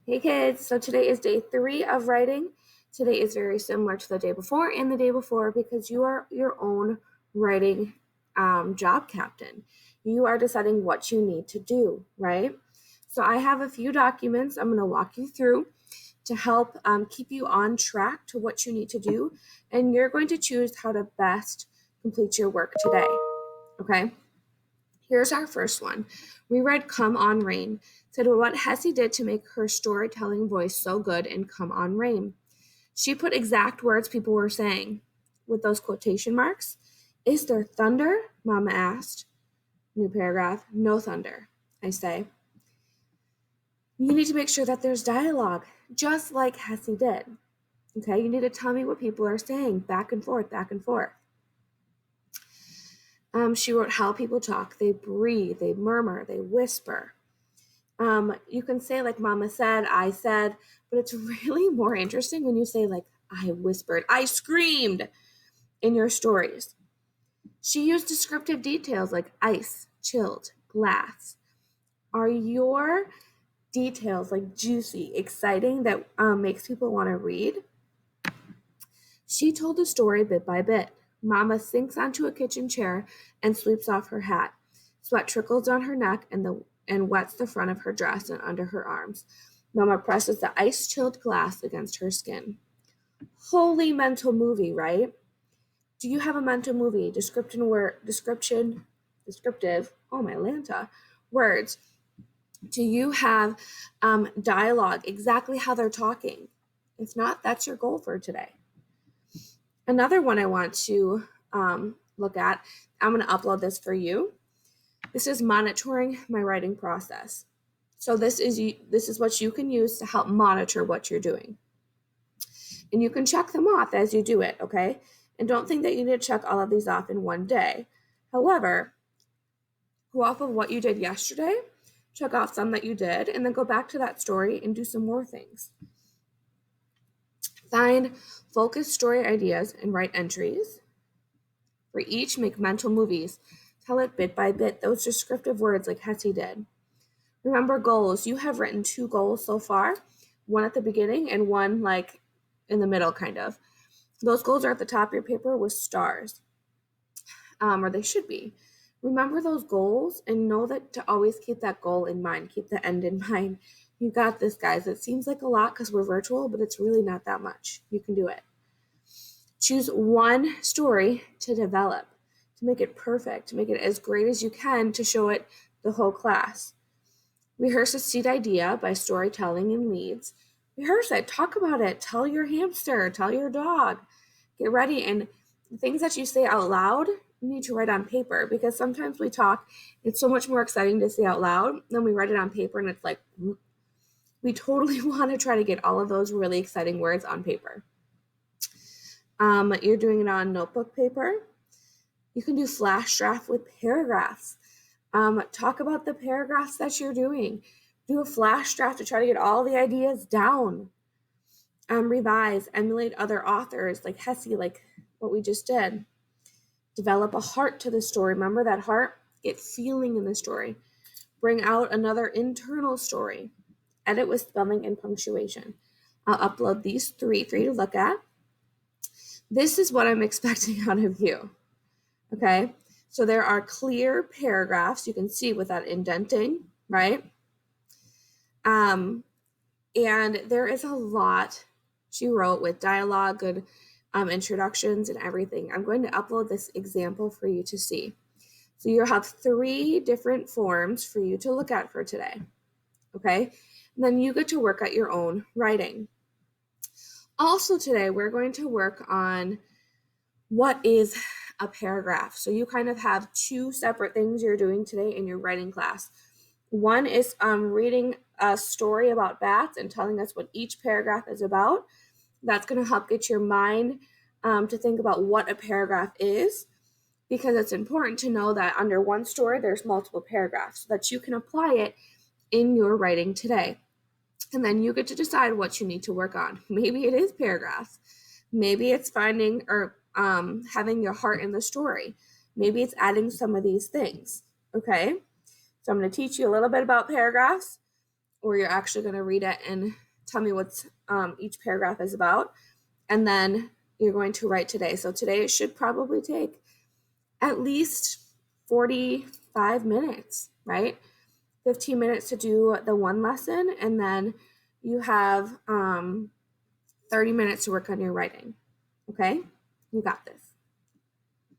Hey kids, so today is day 3 of writing. Today is very similar to the day before and the day before because you are your own writing job captain. You are deciding what you need to do, right? So I have a few documents I'm going to walk you through to help keep you on track to what you need to do, and you're going to choose how to best complete your work today, okay? Here's our first one. We read Come On Rain, said what Hessie did to make her storytelling voice so good in Come On Rain. She put exact words people were saying with those quotation marks. Is there thunder? Mama asked. New paragraph. No thunder, I say. You need to make sure that there's dialogue, just like Hessie did. Okay, you need to tell me what people are saying, back and forth, back and forth. She wrote how people talk. They breathe, they murmur, they whisper. You can say like Mama said, I said, but it's really more interesting when you say like I whispered, I screamed in your stories. She used descriptive details like ice, chilled, glass. Are your details like juicy, exciting that makes people want to read? She told the story bit by bit. Mama sinks onto a kitchen chair and sweeps off her hat. Sweat trickles on her neck and wets the front of her dress and under her arms. Mama presses the ice-chilled glass against her skin. Holy mental movie, right? Do you have a mental movie? Descriptive, oh my Lanta, words. Do you have dialogue, exactly how they're talking? If not, that's your goal for today. Another one I want to look at, I'm going to upload this for you. This is monitoring my writing process. So this is what you can use to help monitor what you're doing. And you can check them off as you do it, okay? And don't think that you need to check all of these off in one day. However, go off of what you did yesterday, check off some that you did, and then go back to that story and do some more things. Find focused story ideas and write entries. For each, make mental movies. Tell it bit by bit, those descriptive words like Hetty did. Remember goals. You have written 2 goals so far, one at the beginning and one like in the middle, kind of. Those goals are at the top of your paper with stars, or they should be. Remember those goals and know that to always keep that goal in mind, keep the end in mind. You got this, guys. It seems like a lot because we're virtual, but it's really not that much. You can do it. Choose one story to develop, to make it perfect, to make it as great as you can to show it the whole class. Rehearse a seed idea by storytelling in leads. Rehearse it, talk about it, tell your hamster, tell your dog. Get ready, and things that you say out loud, you need to write on paper because sometimes we talk, it's so much more exciting to say out loud than we write it on paper, and it's like, we totally want to try to get all of those really exciting words on paper. You're doing it on notebook paper. You can do flash draft with paragraphs. Talk about the paragraphs that you're doing. Do a flash draft to try to get all the ideas down. Revise, emulate other authors like Hessie, like what we just did. Develop a heart to the story. Remember that heart? Get feeling in the story. Bring out another internal story. Edit with spelling and punctuation. I'll upload these 3 for you to look at. This is what I'm expecting out of you. Okay? So there are clear paragraphs you can see without indenting, right? And there is a lot she wrote with dialogue, good introductions, and everything. I'm going to upload this example for you to see. So you'll have 3 different forms for you to look at for today. Okay? And then you get to work at your own writing. Also today, we're going to work on what is a paragraph. So you kind of have 2 separate things you're doing today in your writing class. One is reading a story about bats and telling us what each paragraph is about. That's going to help get your mind to think about what a paragraph is, because it's important to know that under one story there's multiple paragraphs so that you can apply it in your writing today. And then you get to decide what you need to work on. Maybe it is paragraphs. Maybe it's finding or having your heart in the story. Maybe it's adding some of these things. Okay? So I'm going to teach you a little bit about paragraphs. or you're actually going to read it and tell me what each paragraph is about. And then you're going to write today. So today it should probably take at least 45 minutes, right? 15 minutes to do the one lesson, and then you have 30 minutes to work on your writing. Okay? You got this.